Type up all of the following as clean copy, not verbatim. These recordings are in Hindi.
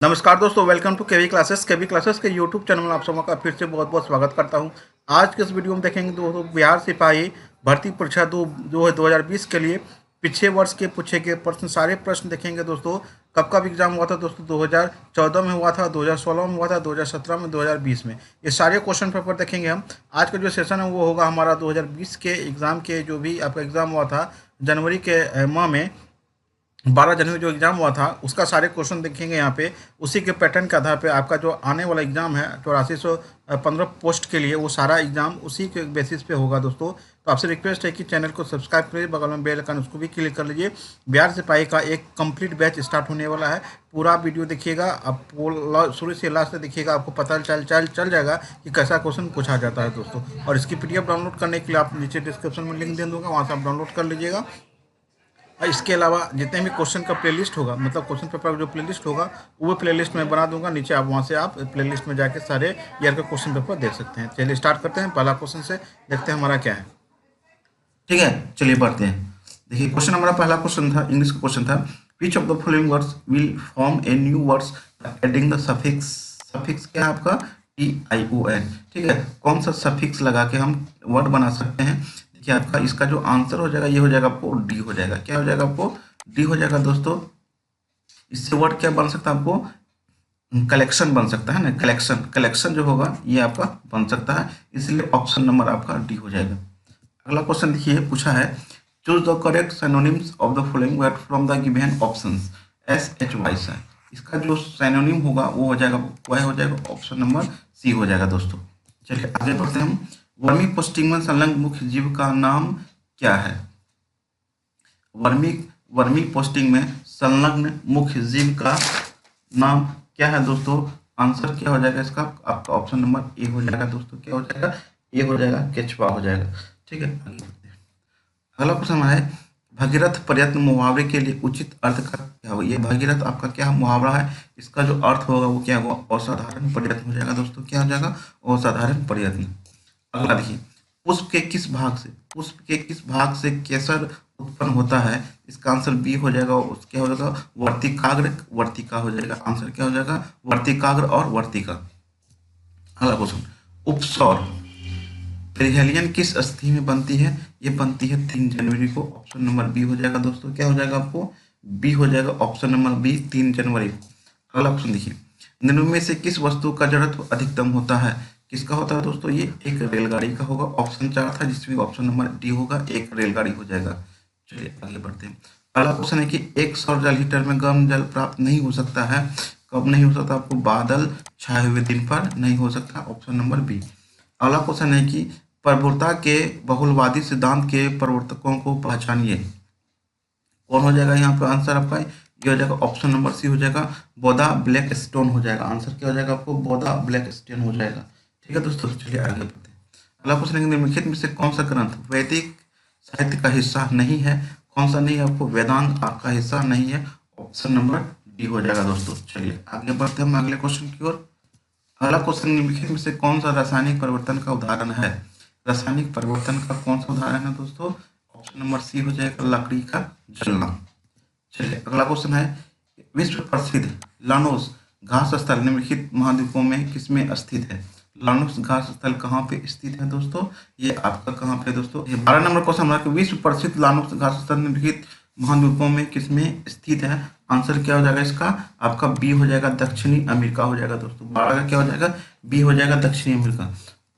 नमस्कार दोस्तों, वेलकम टू केवी क्लासेस के यूट्यूब चैनल में आप सबका का फिर से बहुत बहुत स्वागत करता हूं। आज के इस वीडियो में देखेंगे दोस्तों बिहार सिपाही भर्ती परीक्षा 2020 के लिए पिछले वर्ष के पूछे गए प्रश्न, सारे प्रश्न देखेंगे दोस्तों। कब कब एग्जाम हुआ था दोस्तों? 2014 में हुआ था, 2016 में हुआ था, 2017 में, 2020 में। ये सारे क्वेश्चन पेपर देखेंगे हम। आज का जो सेशन है वो होगा हमारा 2020 के एग्ज़ाम के, जो भी आपका एग्ज़ाम हुआ था जनवरी के माह में, 12 जनवरी जो एग्ज़ाम हुआ था उसका सारे क्वेश्चन देखेंगे यहाँ पे। उसी के पैटर्न के आधार पे आपका जो आने वाला एग्ज़ाम है 8415 पोस्ट के लिए, वो सारा एग्ज़ाम उसी के बेसिस पे होगा दोस्तों। तो आपसे रिक्वेस्ट है कि चैनल को सब्सक्राइब करिए, बगल में बेल आइकन उसको भी क्लिक कर लीजिए। बिहार सिपाही का एक कंप्लीट बैच स्टार्ट होने वाला है। पूरा वीडियो देखिएगा, आप शुरू से लास्ट तक देखिएगा, आपको पता चल जाएगा कि कैसा क्वेश्चन पूछा जाता है दोस्तों। और इसकी PDF डाउनलोड करने के लिए आप नीचे डिस्क्रिप्शन में लिंक दे दूँगा, वहाँ से आप डाउनलोड कर लीजिएगा। और इसके अलावा जितने भी क्वेश्चन का प्लेलिस्ट होगा, मतलब क्वेश्चन पेपर का जो प्लेलिस्ट होगा वो प्लेलिस्ट मैं बना दूंगा नीचे, आप वहां से आप प्लेलिस्ट में जाके सारे ईयर का क्वेश्चन पेपर देख सकते हैं। चलिए स्टार्ट करते हैं पहला क्वेश्चन से, देखते हैं हमारा क्या है। ठीक है, चलिए पढ़ते हैं। देखिए क्वेश्चन, हमारा पहला क्वेश्चन था, इंग्लिश का क्वेश्चन था। Which of the following words will form a new words adding the suffix. Suffix क्या है आपका? TION। ठीक है, कौन सा सफिक्स लगा के हम वर्ड बना सकते हैं? देखिए आपका इसका जो आंसर हो जाएगा ये हो जाएगा आपको डी हो जाएगा। क्या हो जाएगा आपको? डी हो जाएगा दोस्तों। इससे वर्ड क्या बन सकता है आपको? कलेक्शन बन सकता है ना, कलेक्शन जो होगा ये आपका बन सकता है, इसलिए ऑप्शन नंबर आपका डी हो जाएगा। अगला क्वेश्चन देखिए, पूछा है choose the correct synonyms of the following word from the given options SHY से। इसका जो सिनोनिम होगा वो हो जाएगा, वह हो जाएगा ऑप्शन नंबर सी हो जाएगा दोस्तों। चलिए आगे बढ़ते हैं हम। वर्मी पोस्टिंग में संलग्न मुख्य जीव का नाम क्या है? वर्मी पोस्टिंग में संलग्न मुख्य जीव का नाम क्या है दोस्तों? आंसर क्या हो जाएगा इसका? आपका ऑप्शन नंबर ए हो जाएगा दोस्तों। क्या हो जाएगा? ए हो जाएगा, केचुआ हो जाएगा। ठीक है, आगे बढ़ते हैं। अगला क्वेश्चन है भगीरथ प्रयत्न मुहावरे के लिए उचित अर्थ का क्या होगा? ये भगीरथ आपका क्या मुहावरा है, इसका जो अर्थ होगा वो क्या होगा? असाधारण प्रयत्न हो जाएगा दोस्तों। क्या हो जाएगा? असाधारण प्रयत्न। अगला देखिए, पुष्प के किस भाग से केसर उत्पन्न होता है? इसका आंसर बी हो जाएगा। उसके हो जाएगा वर्तिकाग्र, वर्तिका हो जाएगा। आंसर क्या हो जाएगा? वर्तिकाग्र और वर्तिका। अगला क्वेश्चन, उपसौर पेरिहेलियन किस स्थिति में बनती है? ये बनती है 3 जनवरी को। ऑप्शन नंबर बी हो जाएगा दोस्तों। क्या हो जाएगा आपको? बी हो जाएगा, ऑप्शन नंबर बी, 3 जनवरी को। अगला क्वेश्चन देखिए, निम्न में से किस वस्तु का जड़त्व अधिकतम होता है? किसका होता है दोस्तों? ये एक रेलगाड़ी का होगा। ऑप्शन 4 था जिसमें ऑप्शन नंबर डी होगा, एक रेलगाड़ी हो जाएगा। चलिए आगे बढ़ते हैं। अगला क्वेश्चन है कि 100 जल लीटर में गर्म जल प्राप्त नहीं हो सकता है। कब नहीं हो सकता आपको? बादल छाए हुए दिन पर नहीं हो सकता। Option number B. अगला क्वेश्चन है कि प्रभुता के बहुलवादी सिद्धांत के प्रवर्तकों को पहचानिए। कौन हो जाएगा यहाँ पर? आंसर आपका ये हो जाएगा, ऑप्शन नंबर सी हो जाएगा, बोधा ब्लैक स्टोन हो जाएगा। आंसर क्या हो जाएगा आपको? बोधा ब्लैक स्टोन हो जाएगा। ठीक है दोस्तों, चलिए आगे बढ़ते हैं। अगला क्वेश्चन है निम्नलिखित में से कौन सा ग्रंथ वैदिक साहित्य का हिस्सा नहीं है? कौन सा नहीं है आपको? वेदांत आपका हिस्सा नहीं है। ऑप्शन नंबर डी हो जाएगा दोस्तों। चलिए आगे बढ़ते हैं हम अगले क्वेश्चन की ओर। अगला क्वेश्चन, निम्नलिखित में से कौन सा रासायनिक परिवर्तन का उदाहरण है? रासायनिक परिवर्तन का कौन सा उदाहरण है दोस्तों? ऑप्शन नंबर सी हो जाएगा, लकड़ी का जलना। चलिए अगला क्वेश्चन है, विश्व प्रसिद्ध लानोस घास स्थल निम्नलिखित महाद्वीपों में किसमें स्थित है? लानोस घास स्थल कहाँ पे स्थित है दोस्तों? ये आपका कहाँ पे दोस्तों? ये 12 नंबर क्वेश्चन हमारा, विश्व प्रसिद्ध लानोस घास स्थल निम्नलिखित महाद्वीपों में किसमें स्थित है? आंसर क्या हो जाएगा इसका? आपका बी हो जाएगा, दक्षिणी अमेरिका हो जाएगा दोस्तों। 12 का क्या हो जाएगा? बी हो जाएगा, दक्षिणी अमेरिका।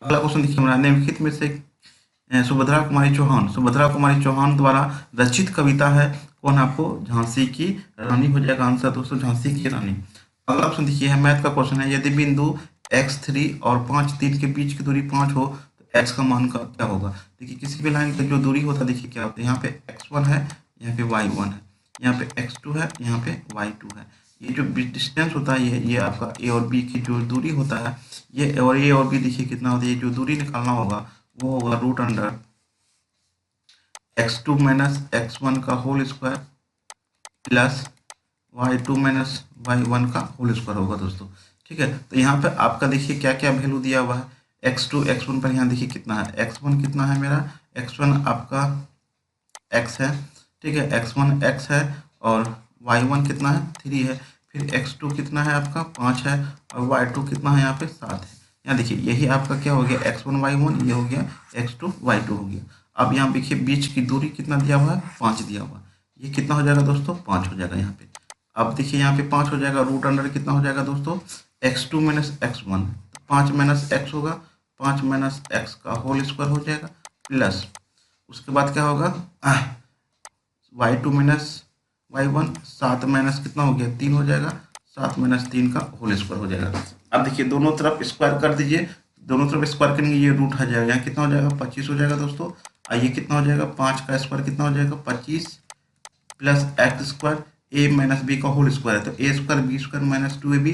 अगला क्वेश्चन देखिए हमारा, निम्नलिखित में से सुभद्रा कुमारी चौहान द्वारा रचित कविता है कौन? आपको झांसी की रानी हो जाएगा। आंसर दोस्तों झांसी की रानी। अगला ऑप्शन देखिए है, मैथ का क्वेश्चन है, यदि बिंदु x3 और 5 3 के बीच की दूरी 5 हो तो x का मान का क्या होगा? देखिए किसी भी लाइन की जो दूरी होता है, देखिए क्या होता है, यहाँ पे x1 है, यहाँ पे y1 है, यहाँ पे x2 है, यहाँ पे y2 है। ये जो डिस्टेंस होता है ये आपका ए और बी की जो दूरी होता है, ये और बी देखिए कितना होता है, ये जो दूरी निकालना होगा वो होगा root under x2 minus x1 का whole square plus y2 minus y1 का होल स्क्वायर होगा दोस्तों। ठीक है, तो यहाँ पे आपका देखिए क्या क्या वैल्यू दिया हुआ है। x2 x1 पर यहाँ देखिए कितना है, x1 कितना है मेरा, x1 आपका x है। ठीक है, x1 x है और y1 कितना है 3 है। फिर x2 कितना है आपका 5 है, और y2 कितना है यहाँ पे 7 है। यहाँ देखिए यही आपका क्या हो गया x1 y1, ये हो गया x2 y2 हो गया। अब यहाँ देखिए बीच की दूरी कितना दिया हुआ है 5 दिया हुआ है, ये कितना हो जाएगा दोस्तों 5 हो जाएगा यहाँ पे। अब देखिए यहाँ पे 5 हो जाएगा, रूट अंडर कितना हो जाएगा दोस्तों x2 minus x1, 5 minus x होगा, 5 माइनस x का होल स्क्वायर हो जाएगा, प्लस उसके बाद क्या होगा y2 माइनस y1, 7 माइनस कितना हो गया 3 हो जाएगा, 7 माइनस 3 का होल स्क्वायर हो जाएगा। अब देखिए दोनों तरफ स्क्वायर कर दीजिए, दोनों तरफ स्क्वायर करेंगे ये रूट आ जाएगा, यहाँ कितना हो जाएगा 25 हो जाएगा दोस्तों। आइए कितना हो जाएगा 5 का स्क्वायर कितना हो जाएगा 25 plus x square a minus b का होल स्क्वायर है, तो a square b square minus 2ab,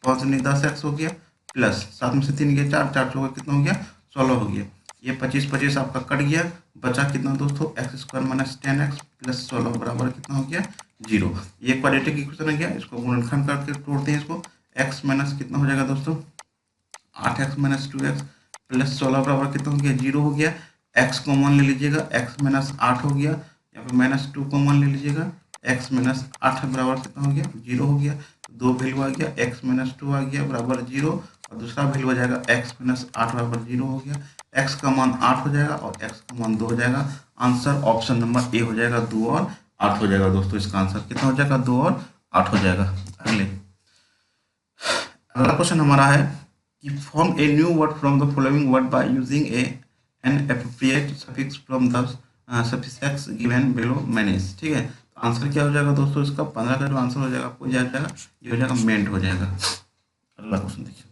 5 नहीं 10x हो गया, प्लस 7 में से 3 गया 4, 4 होगा कितना हो गया 16 हो गया। ये 25 आपका कट गया, बचा कितना दोस्तों x square minus 10x plus 16 बराबर कितना हो गया 0। ये क्वाड्रेटिक इक्वेशन है गया, इसको गुणनखंड करके तोड़ते हैं इसको, x माइनस कितना हो जाएगा दोस्तों 8x माइनस 2x प्लस 16 बराबर कितना हो गया 0 हो गया। x कॉमन ले लीजिएगा, x माइनस 8 हो गया, यहाँ पे माइनस 2 कॉमन ले लीजिएगा, x माइनस 8 बराबर कितना हो गया 0 हो गया। दो वैल्यू आ गया, x माइनस 2 आ गया बराबर 0, और दूसरा वैल्यू आ जाएगा x माइनस 8 बराबर 0 हो गया। x का मान 8 हो जाएगा और x का मान 2 हो जाएगा। आंसर ऑप्शन नंबर ए हो जाएगा, 2 और 8 हो जाएगा दोस्तों। इसका आंसर कितना हो जाएगा 2 और 8 हो जाएगा। अगला क्वेश्चन हमारा है कि form a new word from the following word by using N appropriate suffix from the suffix given below manage. ठीक है, तो आंसर क्या हो जाएगा दोस्तों इसका 15 का जो आंसर हो जाएगा आपको जाएगा ये हो जाएगा मेंट हो जाएगा। अगला क्वेश्चन देखिए,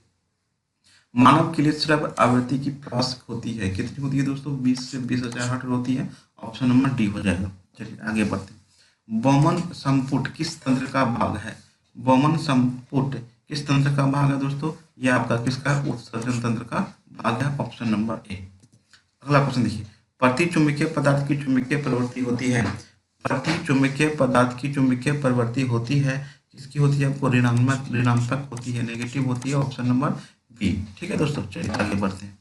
मानव के लिए श्रव्य आवृत्ति की प्रवास होती है, कितनी होती है दोस्तों 20 से 20,000 हर्ट्ज होती है। ऑप्शन नंबर डी हो जाएगा। चलिए आगे बढ़ते हैं। बौमन संपुट किस तंत्र का भाग है? बौमन संपुट किस तंत्र का भाग है दोस्तों? ये आपका किसका उत्सर्जन तंत्र का भाग है। Option number A. अगला क्वेश्चन देखिए, प्रति चुंबकीय पदार्थ की चुंबकीय प्रवृत्ति होती है। प्रति चुंबकीय पदार्थ की चुंबकीय प्रवृत्ति होती है, किसकी होती है आपको ऋणात्मक होती है, नेगेटिव होती है। Option number B. ठीक है दोस्तों, चलिए आगे बढ़ते हैं।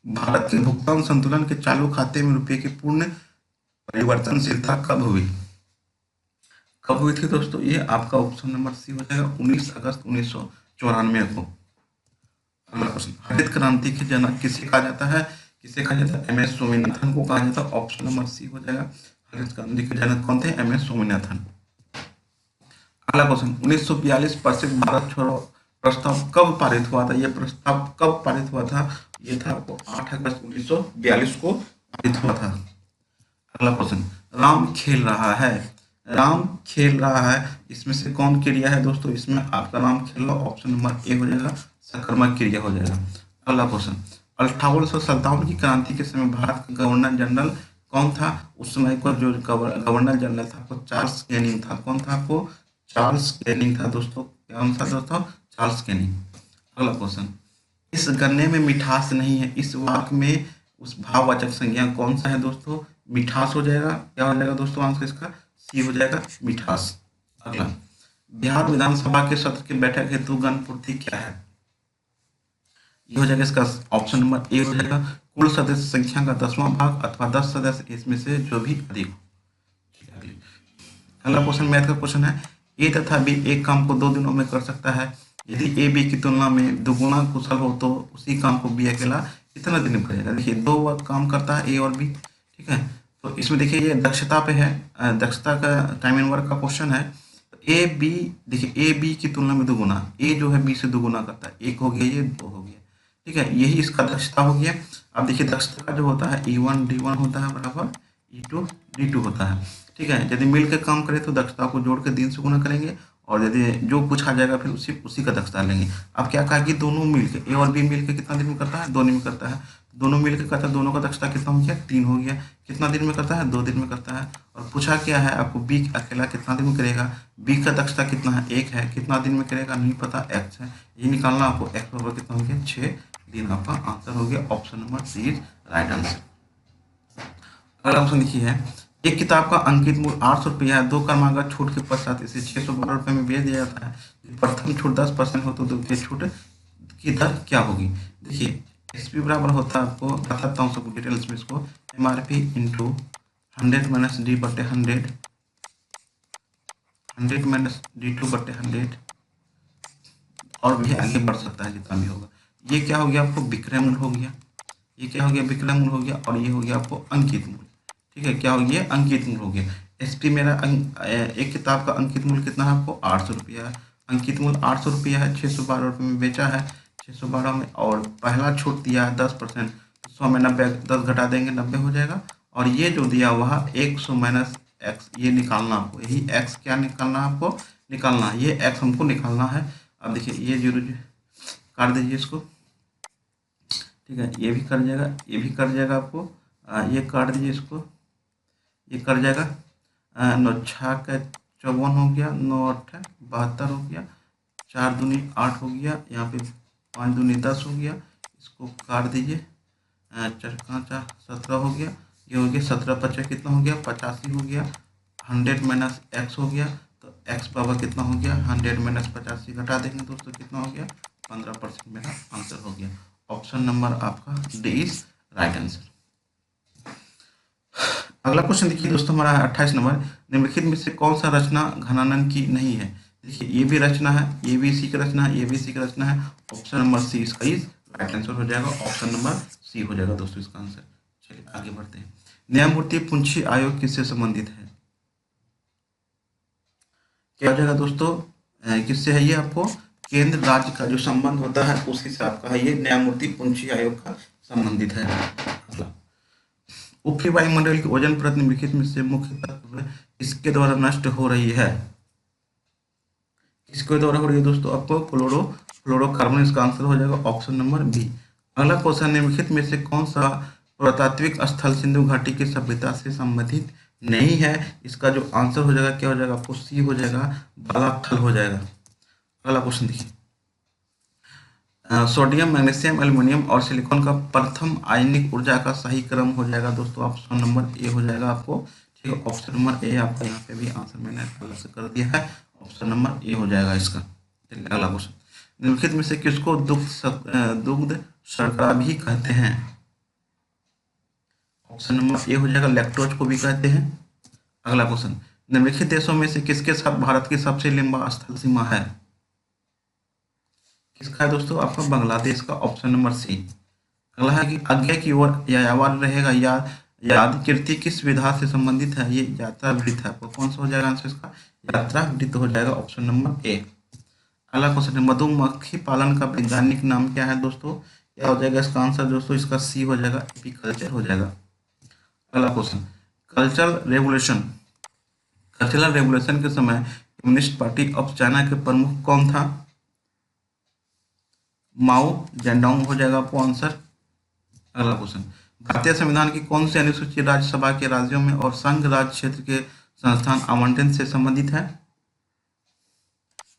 भारत के भुगतान संतुलन के चालू खाते में रुपये की पूर्ण परिवर्तनशीलता कब हुई? कब हुई थी दोस्तों? ये आपका ऑप्शन नंबर सी हो जाएगा 19 अगस्त 1994 को। अगला क्वेश्चन, हरित क्रांति के जनक किसे कहा जाता है? किसे कहा जाता है? एम.एस. स्वामीनाथन को कहा जाता है। ऑप्शन नंबर सी हो जाएगा। हरित क्रांति के जनक कौन थे? एम.एस. स्वामीनाथन। अगला क्वेश्चन, 1942 प्रसिद्ध भारत छोड़ो प्रस्ताव कब पारित हुआ था? यह प्रस्ताव कब पारित हुआ था? यह था आपको 8 अगस्त 1942 को पारित हुआ था। अगला क्वेश्चन, राम खेल रहा है। राम खेल रहा है, इसमें से कौन क्रिया है दोस्तों? इसमें आपका राम खेल रहा। ऑप्शन नंबर ए हो जाएगा, सकर्मक क्रिया हो जाएगा। अगला क्वेश्चन, 1857 की क्रांति के समय भारत का गवर्नर जनरल कौन था? उस समय को जो गवर्नर जनरल था आपको चार्ल्स कैनिंग था। कौन था आपको? चार्ल्स कैनिंग था दोस्तों। कौन था दोस्तों? Charles Canning. अगला क्वेश्चन, इस गन्ने में मिठास नहीं है, इस वाक्य में उस भाववाचक संज्ञा कौन सा है दोस्तों? मिठास हो जाएगा। क्या हो जाएगा दोस्तों? आंसर इसका सी हो जाएगा, मिठास। अगला, बिहार विधानसभा के सत्र की बैठक हेतु गणपूर्ति क्या है? ये हो जाएगा इसका ऑप्शन नंबर ए हो जाएगा, कुल सदस्य संख्या का 10वां भाग अथवा 10 सदस्य इसमें से जो भी अधिक हो। अगला क्वेश्चन मैथ का क्वेश्चन है, ए तथा बी एक काम को 2 दिनों में कर सकता है। यदि ए बी की तुलना में दुगुना कुशल हो तो उसी काम को बी अकेला कितना दिन में करेगा? देखिए 2 काम करता है ए और बी। ठीक है, तो इसमें देखिए ये दक्षता पे है, दक्षता का टाइम एंड वर्क का क्वेश्चन है। तो ए बी देखिए ए बी की तुलना में दुगुना, ए जो है बी से दुगुना करता है। 1 हो गया, ये 2 हो गया। ठीक है, यही इसका दक्षता हो गया। अब देखिए दक्षता का जो होता है E1 D1 होता है बराबर E2 D2 होता है। ठीक है, यदि मिल के काम करें तो दक्षता को जोड़ के 3 से गुना करेंगे, और यदि जो पूछा जाएगा फिर उसी का दक्षता लेंगे। अब क्या कहा कि दोनों मिलके ए और बी मिलके कितना दिन में करता है? 2 दिन में करता है। दोनों मिलकर करता है, दोनों का दक्षता कितना हो गया? 3 हो गया। कितना दिन में करता है? 2 दिन में करता है। और पूछा क्या है आपको, बी अकेला कितना दिन में करेगा? बी का दक्षता कितना है? 1 है। कितना दिन में करेगा नहीं पता, एक्स है। ये निकालना आपको, एक्स बराबर कितना हो गया? 6 दिन। आपका आंसर हो गया option number C right answer. अगला ऑप्शन देखिए है, एक किताब का अंकित मूल्य 800 रुपया है। 2 क्रमागत छूट के पश्चात इसे 612 रुपये में बेच दिया जाता है। प्रथम छूट 10% हो तो द्वितीय छूट की दर क्या होगी? देखिए एसपी बराबर होता है आपको, बताता हूँ सबको डिटेल्स में इसको, MRP into 100 minus D/100 100 minus d2/100, और भी आगे बढ़ सकता है जितना भी होगा। ये क्या हो गया आपको विक्रय मूल्य हो गया, ये क्या हो गया विक्रय मूल्य हो गया, और ये हो गया आपको अंकित मूल्य। ठीक है, क्या हो गया अंकित मूल्य हो गया। एसपी मेरा एक किताब का अंकित मूल्य कितना है आपको 800 रुपया है, अंकित मूल्य 800 रुपया है, 612 रुपये में बेचा है, 612 में, और पहला छूट दिया है 10%, तो 100 में 90 10 घटा देंगे 90 हो जाएगा, और ये जो दिया हुआ है 100 माइनस एक्स, ये निकालना आपको, यही एक्स क्या निकालना है आपको, निकालना है, ये एक्स हमको निकालना है। अब देखिए ये जीरो काट दीजिए इसको, ठीक है, ये भी कट जाएगा, ये भी कट जाएगा आपको, ये काट दीजिए इसको, ये कट जाएगा, 9 छः का 54 हो गया, 9 8 72 हो गया, 4 दूनी 8 हो गया, यहाँ पे 5 दूनी 10 हो गया, इसको काट दीजिए, 4 5 17 हो गया, ये हो गया 17 50 कितना हो गया 85 हो गया, 100 माइनस एक्स हो गया, तो एक्स पावर कितना हो गया 100 माइनस 85 घटा देंगे दोस्तों, कितना हो गया 15% मेरा आंसर हो गया। ऑप्शन नंबर आपका डी इज राइट आंसर। अगला क्वेश्चन देखिए दोस्तों हमारा 28 नंबर, निम्नलिखित में से कौन सा रचना घनानन की नहीं है। देखिए ये भी रचना है, ये भी इसी की रचना है, ये भी इसी की रचना है, ऑप्शन नंबर सी इसका इज राइट आंसर हो जाएगा, ऑप्शन नंबर सी हो जाएगा दोस्तों इसका आंसर। चलिए आगे बढ़ते हैं। न्यायमूर्ति पुंछी आयोग किससे संबंधित है, क्या हो जाएगा दोस्तों, किससे है ये आपको केंद्र राज्य का जो संबंध होता है उसी से आपका है, ये न्यायमूर्ति पुंछी आयोग का संबंधित है। ऊपरी वायुमंडल की ओजोन परत निम्नलिखित में से मुख्य तत्व इसके द्वारा नष्ट हो रही है, किसके द्वारा हो रही है दोस्तों, आपको फ्लोरोकार्बन इसका आंसर हो जाएगा, ऑप्शन नंबर बी। अगला क्वेश्चन, निम्नलिखित में से कौन सा पुरातात्विक स्थल सिंधु घाटी की सभ्यता से संबंधित नहीं है, इसका जो आंसर हो जाएगा क्या हो जाएगा आपको सी हो जाएगा, बालाथल हो जाएगा। अगला क्वेश्चन देखिए, सोडियम मैग्नीशियम एल्युमिनियम और सिलिकॉन का प्रथम आयनिक ऊर्जा का सही क्रम हो जाएगा दोस्तों, ऑप्शन नंबर ए हो जाएगा आपको, ठीक है, ऑप्शन नंबर ए आपका यहाँ पे भी आंसर मैंने अलग से कर दिया है, ऑप्शन नंबर ए हो जाएगा इसका। चलिए अगला क्वेश्चन, निम्नलिखित में से किसको दुग्ध शर्करा भी कहते हैं, ऑप्शन नंबर ए हो जाएगा, लैक्टोज को भी कहते हैं। अगला क्वेश्चन, निम्नलिखित देशों में से किसके साथ भारत की सबसे लंबा स्थल सीमा है, किसका है दोस्तों आपका बांग्लादेश का, ऑप्शन नंबर सी। अगला है कि आज्ञा की ओर यायावर रहेगा, याद कीर्ति किस विधा से संबंधित है, ये यात्रा वृत्त है, आपको कौन सा हो जाएगा आंसर इसका, यात्रा वृत्त हो जाएगा, ऑप्शन नंबर ए। अगला क्वेश्चन है, मधुमक्खी पालन का वैज्ञानिक नाम क्या है दोस्तों, क्या हो जाएगा इसका आंसर दोस्तों, इसका सी हो जाएगा, एपीकल्चर हो जाएगा। अगला क्वेश्चन, कल्चरल रेवोल्यूशन के समय कम्युनिस्ट पार्टी ऑफ चाइना के प्रमुख कौन था, माओ जेडोंग हो जाएगा आपको आंसर। अगला क्वेश्चन, भारतीय संविधान की कौन सी अनुसूची राज्यसभा के राज्यों में और संघ राज्य क्षेत्र के संस्थान आवंटन से संबंधित है,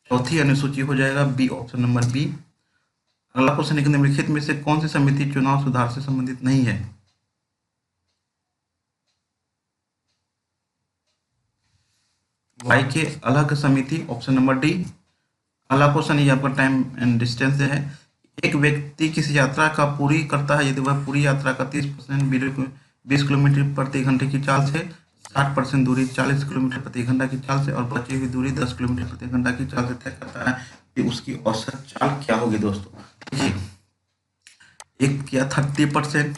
चौथी अनुसूची हो जाएगा बी, ऑप्शन नंबर बी। अगला क्वेश्चन, निम्नलिखित में से कौन सी समिति चुनाव सुधार से संबंधित नहीं है, वाई के अलग समिति, ऑप्शन नंबर डी। अगला क्वेश्चन ये आपका टाइम एंड डिस्टेंस है, एक व्यक्ति किसी यात्रा का पूरी करता है यदि वह पूरी यात्रा का 30% 20 किलोमीटर प्रति घंटे की चाल से, 60% दूरी 40 किलोमीटर प्रति घंटा की चाल से और बची हुई दूरी 10 किलोमीटर प्रति घंटा की चाल से तय करता है, कि उसकी औसत चाल क्या होगी दोस्तों। देखिए एक किया 30%,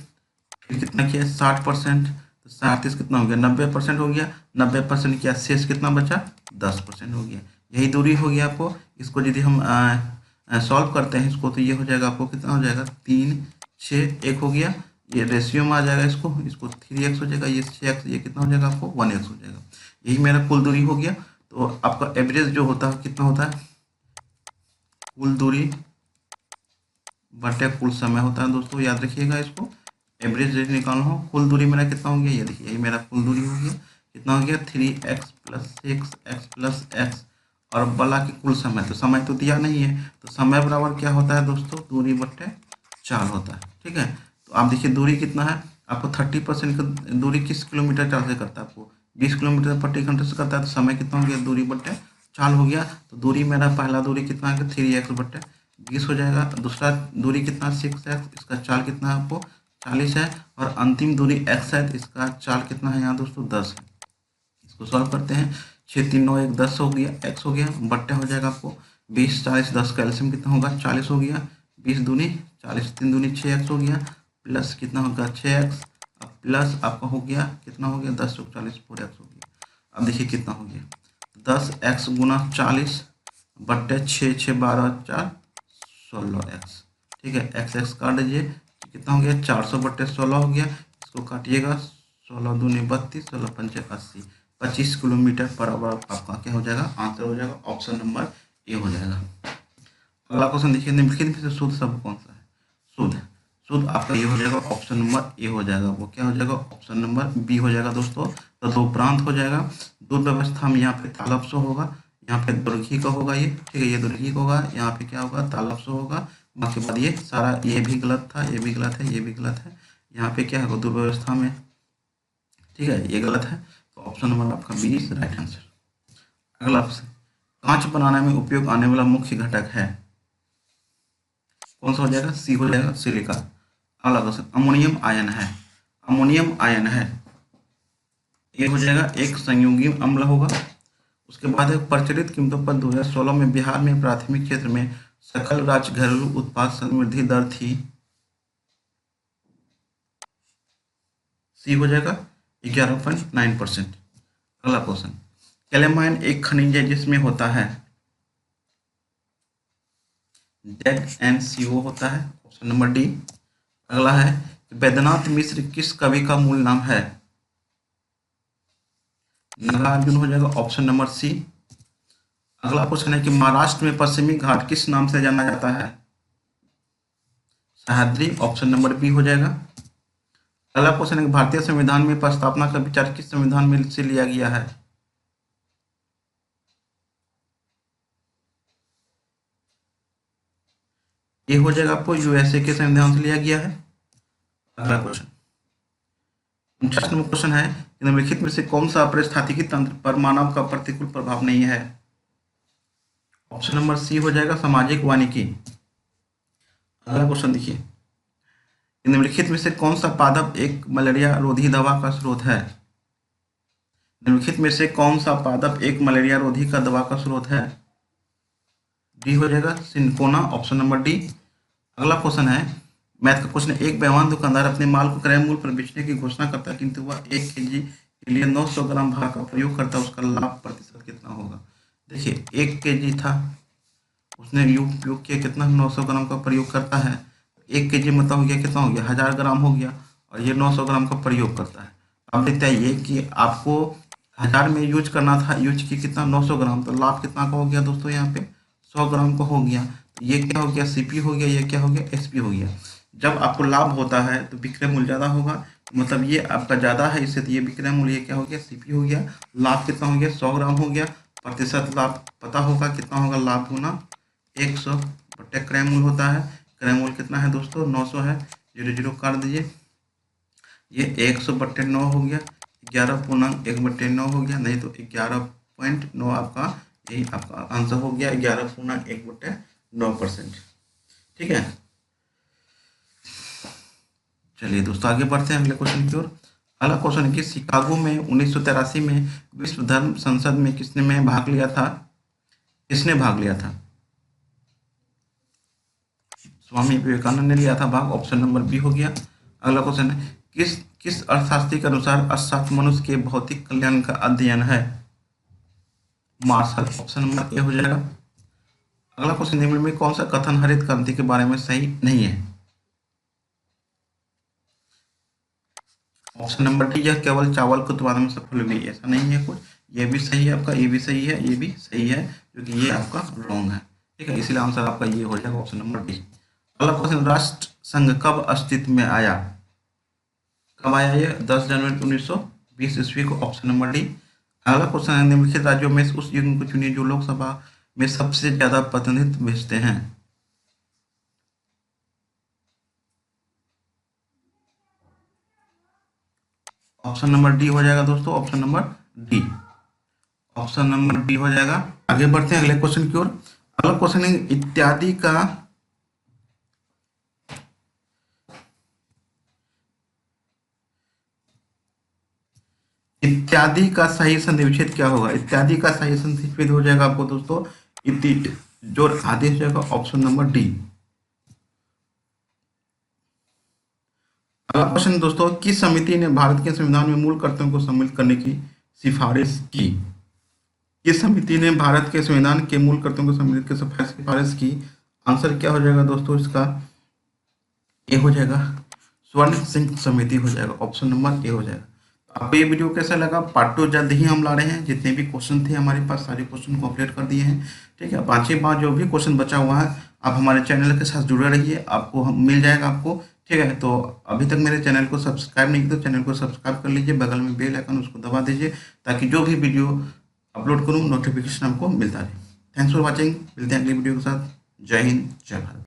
फिर कितना किया 60%, तो 37 कितना हो गया 90% हो गया, 90% किया शेष कितना बचा 10% हो गया, यही दूरी हो गया आपको। इसको यदि हम सॉल्व करते हैं इसको, तो ये हो जाएगा आपको कितना हो जाएगा 3 6 1 हो गया, ये रेशियो में आ जाएगा, इसको 3x हो जाएगा, ये 6x, ये कितना हो जाएगा आपको 1x हो जाएगा, यही मेरा कुल दूरी हो गया। तो आपका एवरेज जो होता है कितना होता है, कुल दूरी बटे कुल समय होता है दोस्तों, याद रखिएगा इसको, एवरेज यदि निकालना हो, कुल दूरी मेरा कितना हो गया, ये देखिए यही मेरा कुल दूरी हो गया, कितना हो गया 3x + 6x + x, और बला की कुल समय, तो समय तो दिया नहीं है, तो समय बराबर क्या होता है दोस्तों, दूरी बटे चाल होता है, ठीक है। तो आप देखिए दूरी कितना है आपको, 30% का दूरी किस किलोमीटर चाल से करता है, आपको 20 किलोमीटर प्रति घंटे से करता है, तो समय कितना हो गया दूरी बटे चाल हो गया। तो दूरी मेरा पहला दूरी कितना है 3x बटे 20 हो जाएगा, दूसरा दूरी कितना 6x, इसका चाल कितना है आपको 40 है, और अंतिम दूरी x है, तो इसका चाल कितना है यहाँ दोस्तों 10 है। इसको सॉल्व करते हैं, 6 3 9 1 10 हो गया, एक्स हो गया, बट्टे हो जाएगा आपको 20 40 10 का एलसीएम कितना होगा 40 हो गया, 20 दूनी 40 3 दूनी 6x हो गया, प्लस कितना होगा 6x, अब प्लस आपका हो गया कितना हो गया 10 चौक 40 4x हो गया। अब देखिए कितना हो गया 10x गुना 40 बट्टे 6 6 12 4 16x। ठीक है, एक्स एक्स काट दीजिए, कितना हो गया 400 बट्टे 16 हो गया, इसको काटिएगा 16 दूनी 32 16 पंचे 80, 25 किलोमीटर पर आवर आपका क्या हो जाएगा आंसर हो जाएगा, ऑप्शन नंबर ए हो जाएगा। अगला क्वेश्चन देखिए, निम्नलिखित में से शुद्ध शब्द कौन सा है? शुद्ध शुद्ध आपका ये हो जाएगा, ऑप्शन नंबर ए हो जाएगा। वो क्या हो जाएगा, ऑप्शन नंबर बी हो जाएगा दोस्तों। तो दो प्रांत हो जाएगा, दो व्यवस्था में यहाँ पे तालब्स होगा, यहाँ पे दुर्घी का होगा ये, ठीक है, ये दुर्घी का होगा, यहाँ पे क्या होगा तालब्स होगा। बाकी बाद ये सारा ये भी गलत था, ये भी गलत है, ये भी गलत है, यहाँ पे क्या होगा दुर्व्यवस्था में, ठीक है, ये गलत है। तो ऑप्शन नंबर आपका बी इज राइट आंसर। अगला ऑप्शन, कांच बनाने में उपयोग आने वाला मुख्य घटक है, कौन सा हो जाएगा, सी हो जाएगा सिलिका। अगला क्वेश्चन, अमोनियम आयन है, अमोनियम आयन है, ये हो जाएगा एक संयोगी अम्ल होगा। उसके बाद एक प्रचलित कीमतों पर 2016 में बिहार में प्राथमिक क्षेत्र में सकल राज्य घरेलू उत्पाद समृद्धि दर थी, सी हो जाएगा 11.9%। अगला क्वेश्चन, कैलेमाइन एक खनिज है जिसमें होता है ZnCO होता है, ऑप्शन नंबर डी। अगला है वैद्यनाथ मिश्र किस कवि का मूल नाम है, नागार्जुन हो जाएगा, ऑप्शन नंबर सी। अगला क्वेश्चन है कि महाराष्ट्र में पश्चिमी घाट किस नाम से जाना जाता है, सह्याद्री, ऑप्शन नंबर बी हो जाएगा। अगला क्वेश्चन है कि भारतीय संविधान में प्रस्तावना का विचार किस संविधान में से लिया गया है, ये हो जाएगा आपको यूएसए के संविधान से लिया गया है। अगला क्वेश्चन 49 नंबर क्वेश्चन है, निम्नलिखित में से कौन सा पारिस्थितिकी तंत्र पर मानव का प्रतिकूल प्रभाव नहीं है, ऑप्शन नंबर सी हो जाएगा सामाजिक वानिकी। अगला क्वेश्चन देखिए, निम्नलिखित में से कौन सा पादप एक मलेरिया रोधी दवा का स्रोत है, निम्नलिखित में से कौन सा पादप एक मलेरिया रोधी का दवा का स्रोत है, डी हो जाएगा सिनकोना, ऑप्शन नंबर डी। अगला क्वेश्चन है मैथ का क्वेश्चन, एक बेईमान दुकानदार अपने माल को क्रय मूल्य पर बेचने की घोषणा करता है किंतु वह 1 केजी के लिए 900 ग्राम भार का प्रयोग करता है, उसका लाभ प्रतिशत कितना होगा। देखिए 1 केजी था, उसने उपयोग किया कितना 900 ग्राम का प्रयोग करता है, 1 केजी मतलब हो गया कितना हो गया 1000 ग्राम हो गया, और ये 900 ग्राम का प्रयोग करता है। अब देखते हैं ये कि आपको 1000 में यूज करना था, यूज की कितना 900 ग्राम, तो लाभ कितना का हो गया दोस्तों, यहाँ पे 100 ग्राम का हो गया। तो ये क्या हो गया सीपी हो गया, ये क्या हो गया एसपी हो गया। जब आपको लाभ होता है तो विक्रय मूल्य ज़्यादा होगा, मतलब ये आपका ज़्यादा है इससे, तो ये विक्रय मूल्य ये क्या हो गया सीपी हो गया। लाभ कितना हो गया 100 ग्राम हो गया, प्रतिशत लाभ पता होगा कितना होगा, लाभ गुना 100 बटे क्रय मूल्य होता है, क्रय मूल्य कितना है दोस्तों 900 है, 0 0 काट दीजिए, ये 100 बटे 9 हो गया, 11.1/9 हो गया, नहीं तो 11.9 आपका यही आपका आंसर हो गया 11.1/9%। ठीक है, चलिए दोस्तों आगे बढ़ते हैं अगले क्वेश्चन की ओर। अगला क्वेश्चन है कि शिकागो में 1983 में विश्व धर्म संसद में किसने भाग लिया था, किसने भाग लिया था, स्वामी विवेकानंद ने लिया था भाग, ऑप्शन नंबर बी हो गया। अगला क्वेश्चन है किस किस अर्थशास्त्री के अनुसार अर्थशास्त्र मनुष्य के भौतिक कल्याण का अध्ययन है, मार्शल, ऑप्शन नंबर ए हो जाएगा। अगला क्वेश्चन, निम्न में कौन सा कथन हरित क्रांति के बारे में सही नहीं है, ऑप्शन नंबर डी, यह केवल चावल के उत्पादन में सफल हुई, ऐसा नहीं है कुछ, ये भी सही है आपका, ये भी सही है, ये भी सही है, क्योंकि ये आपका रॉन्ग है। ठीक है, इसलिए आंसर आपका ये हो जाएगा ऑप्शन नंबर डी। अगला क्वेश्चन, राष्ट्र संघ कब अस्तित्व में आया, कब आया ये 10 जनवरी 1920 ईस्वी को, ऑप्शन नंबर डी। अगला क्वेश्चन है निम्नलिखित राज्यों में उस युग्म को चुनिए जो लोकसभा में सबसे ज्यादा प्रतिनिधित्व भेजते हैं, ऑप्शन नंबर डी हो जाएगा दोस्तों, option number D, option number D हो जाएगा। आगे बढ़ते हैं अगले क्वेश्चन की ओर। अगला क्वेश्चन है इत्यादि का इत्यादि का सही संधिविच्छेद क्या होगा? इत्यादि का सही संधिविच्छेद हो जाएगा आपको दोस्तों इति, जो आदेश हो जाएगा ऑप्शन नंबर डी। अगला प्रश्न दोस्तों, किस समिति ने भारत के संविधान में मूल कर्तव्यों को सम्मिलित करने की सिफारिश की? किस समिति ने भारत के संविधान के मूल कर्तव्यों को सम्मिलित की सिफारिश की? आंसर क्या हो जाएगा दोस्तों इसका? ए हो जाएगा, स्वर्ण सिंह समिति हो जाएगा, ऑप्शन नंबर ए हो जाएगा। आपको ये वीडियो कैसा लगा? पार्ट 2 जल्द ही हम ला रहे हैं। जितने भी क्वेश्चन थे हमारे पास सारे क्वेश्चन कंप्लीट कर दिए हैं, ठीक है। 5 बार जो भी क्वेश्चन बचा हुआ है आप हमारे चैनल के साथ जुड़े रहिए, आपको हम मिल जाएगा आपको, ठीक है। तो अभी तक मेरे चैनल को सब्सक्राइब नहीं किया तो चैनल को सब्सक्राइब कर लीजिए, बगल में बेल आइकन उसको दबा दीजिए ताकि जो भी वीडियो अपलोड करूँ नोटिफिकेशन आपको मिलता रहे। थैंक्स फॉर वॉचिंग, मिलते हैं अगली वीडियो के साथ। जय हिंद, जय भारत।